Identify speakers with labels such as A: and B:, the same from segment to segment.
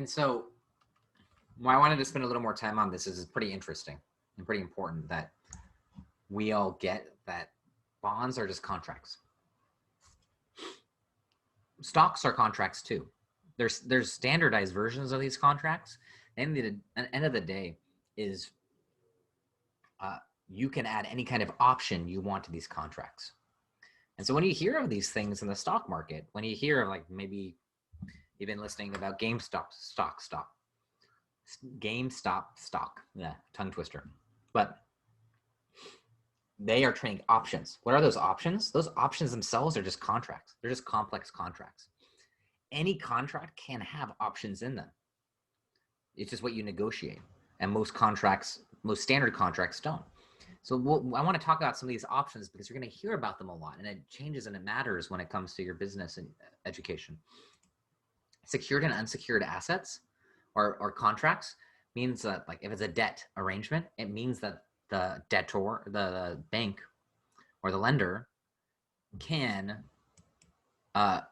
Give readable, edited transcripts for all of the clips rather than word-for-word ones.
A: And so why I wanted to spend a little more time on this is it's pretty interesting and pretty important that we all get that bonds are just contracts. Stocks are contracts too. There's standardized versions of these contracts. And the end of the day is you can add any kind of option you want to these contracts. And so when you hear of these things in the stock market, when you hear of like maybe you've been listening about GameStop stock, yeah, tongue twister, but they are trading options. What are those options? Those options themselves are just contracts. They're just complex contracts. Any contract can have options in them. It's just what you negotiate. And most standard contracts don't. So I want to talk about some of these options because you're going to hear about them a lot, and it changes and it matters when it comes to your business and education. Secured and unsecured assets or contracts means that, like, if it's a debt arrangement, it means that the debtor, the bank or the lender can,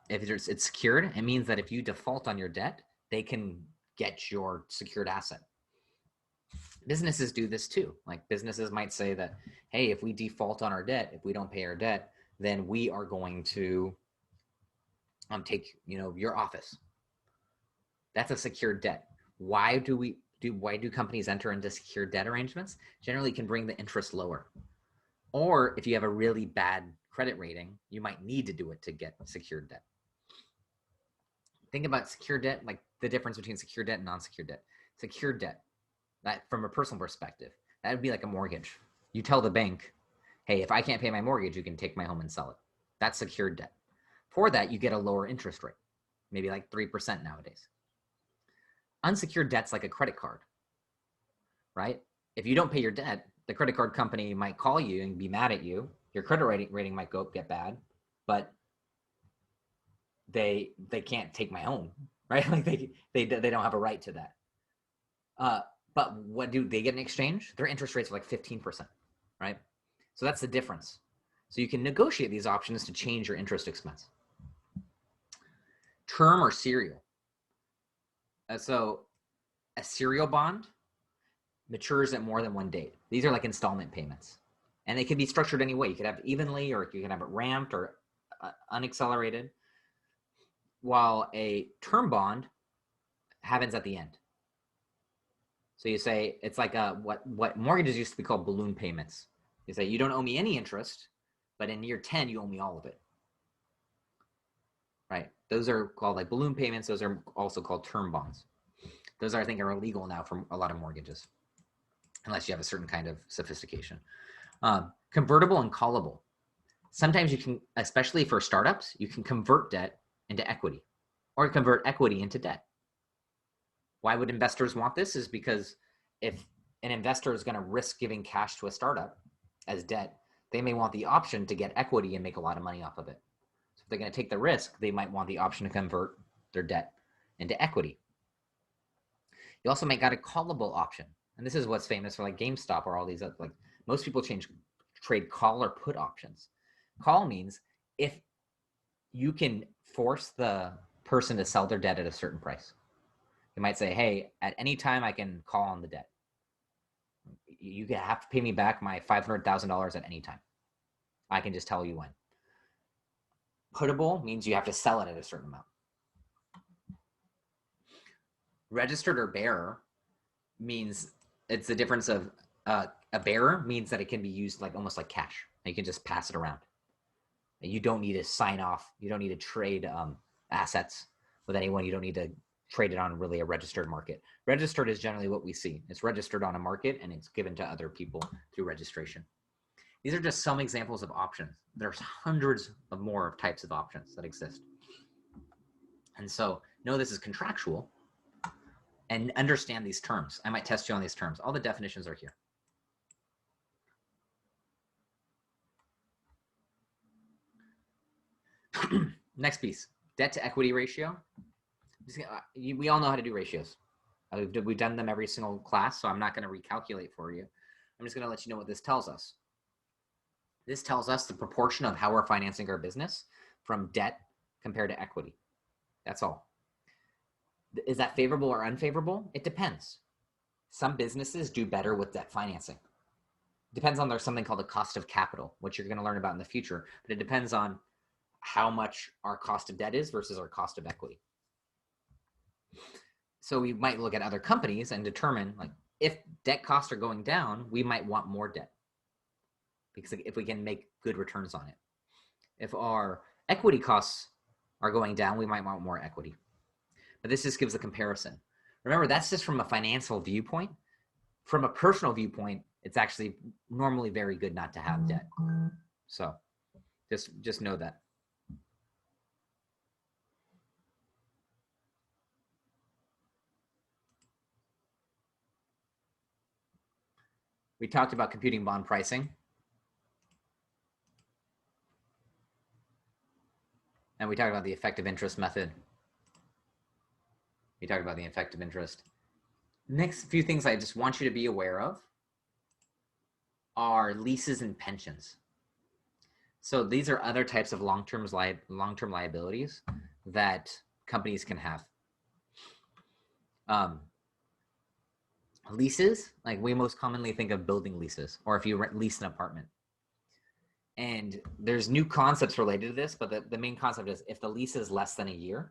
A: if it's secured, it means that if you default on your debt, they can get your secured asset. Businesses do this too. Like, businesses might say that, hey, if we default on our debt, if we don't pay our debt, then we are going to take, your office. That's a secured debt. Why do companies enter into secured debt arrangements? Generally can bring the interest lower. Or if you have a really bad credit rating, you might need to do it to get secured debt. Think about secured debt, like the difference between secured debt and non-secured debt. Secured debt, that from a personal perspective, that would be like a mortgage. You tell the bank, hey, if I can't pay my mortgage, you can take my home and sell it. That's secured debt. For that, you get a lower interest rate, maybe like 3% nowadays. Unsecured debt's like a credit card, right? If you don't pay your debt, the credit card company might call you and be mad at you. Your credit rating might get bad, but they can't take my home, right? Like they don't have a right to that. But what do they get in exchange? Their interest rates are like 15%, right? So that's the difference. So you can negotiate these options to change your interest expense. Term or serial. So a serial bond matures at more than one date. These are like installment payments. And they can be structured any way. You could have evenly, or you can have it ramped or unaccelerated. While a term bond happens at the end. So you say, it's like what mortgages used to be called balloon payments. You say, you don't owe me any interest, but in year 10, you owe me all of it. Right? Those are called like balloon payments. Those are also called term bonds. Those I think are illegal now for a lot of mortgages, unless you have a certain kind of sophistication. Convertible and callable. Sometimes you can, especially for startups, you can convert debt into equity or convert equity into debt. Why would investors want this? Is because if an investor is going to risk giving cash to a startup as debt, they may want the option to get equity and make a lot of money off of it. So if they're going to take the risk, they might want the option to convert their debt into equity. You also might got a callable option. And this is what's famous for like GameStop or all these other, like most people trade call or put options. Call means if you can force the person to sell their debt at a certain price. You might say, hey, at any time I can call on the debt. You have to pay me back my $500,000 at any time. I can just tell you when. Puttable means you have to sell it at a certain amount. Registered or bearer means it's the difference of a bearer means that it can be used like almost like cash. You can just pass it around. You don't need to sign off. You don't need to trade assets with anyone. You don't need to trade it on really a registered market. Registered is generally what we see. It's registered on a market and it's given to other people through registration. These are just some examples of options. There's hundreds of more types of options that exist. And so know this is contractual and understand these terms. I might test you on these terms. All the definitions are here. Next piece, debt to equity ratio. We all know how to do ratios. We've done them every single class, so I'm not going to recalculate for you. I'm just going to let you know what this tells us. This tells us the proportion of how we're financing our business from debt compared to equity. That's all. Is that favorable or unfavorable? It depends. Some businesses do better with debt financing. Depends on there's something called the cost of capital, which you're going to learn about in the future, but it depends on how much our cost of debt is versus our cost of equity. So we might look at other companies and determine, like, if debt costs are going down, we might want more debt because if we can make good returns on it. If our equity costs are going down, we might want more equity. But this just gives a comparison. Remember, that's just from a financial viewpoint. From a personal viewpoint, it's actually normally very good not to have debt. So just know that. We talked about computing bond pricing. And we talked about the effective interest method. We talked about the effective interest. Next few things I just want you to be aware of are leases and pensions. So these are other types of long-term liabilities that companies can have. Leases, like we most commonly think of building leases, or if you lease an apartment. And there's new concepts related to this, but the main concept is if the lease is less than a year,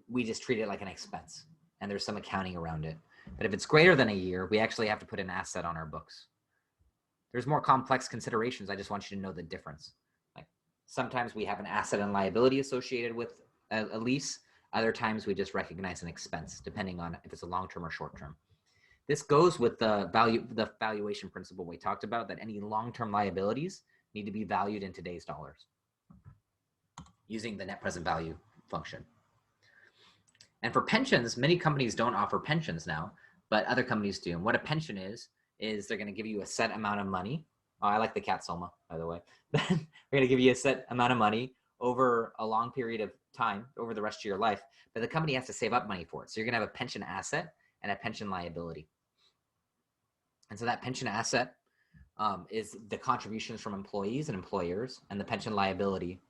A: we just treat it like an expense, and there's some accounting around it. But if it's greater than a year, we actually have to put an asset on our books. There's more complex considerations. I just want you to know the difference. Like sometimes we have an asset and liability associated with a lease. Other times we just recognize an expense, depending on if it's a long-term or short-term. This goes with the valuation principle we talked about, that any long-term liabilities need to be valued in today's dollars using the net present value function. And for pensions, many companies don't offer pensions now, but other companies do. And what a pension is they're going to give you a set amount of money. Oh, I like the cat Soma, by the way. They're going to give you a set amount of money over a long period of time, over the rest of your life, but the company has to save up money for it. So you're going to have a pension asset and a pension liability. And so that pension asset is the contributions from employees and employers, and the pension liability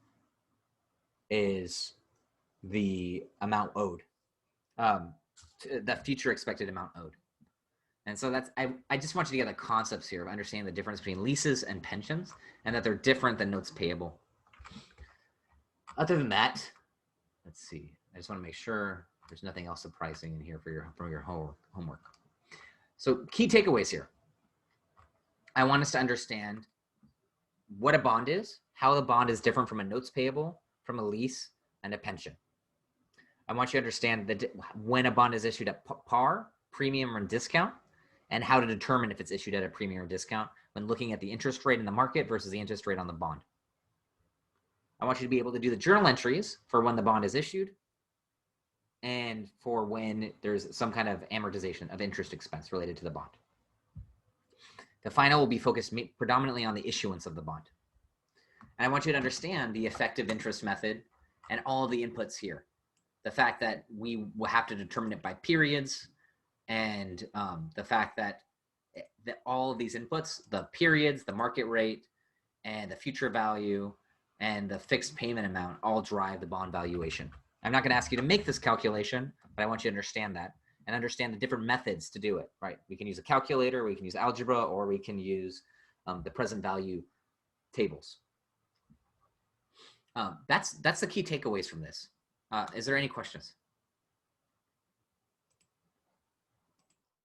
A: is the amount owed, the future expected amount owed. And so that's, I just want you to get the concepts here of understanding the difference between leases and pensions, and that they're different than notes payable. Other than that, let's see. I just want to make sure there's nothing else surprising in here for your homework. So key takeaways here. I want us to understand what a bond is, how the bond is different from a notes payable, from a lease, and a pension. I want you to understand that when a bond is issued at par, premium, or discount, and how to determine if it's issued at a premium or discount when looking at the interest rate in the market versus the interest rate on the bond. I want you to be able to do the journal entries for when the bond is issued and for when there's some kind of amortization of interest expense related to the bond. The final will be focused predominantly on the issuance of the bond. And I want you to understand the effective interest method and all of the inputs here. The fact that we will have to determine it by periods, and the fact that all of these inputs, the periods, the market rate, and the future value, and the fixed payment amount all drive the bond valuation. I'm not going to ask you to make this calculation, but I want you to understand that and understand the different methods to do it, right? We can use a calculator, we can use algebra, or we can use the present value tables. That's the key takeaways from this. Is there any questions?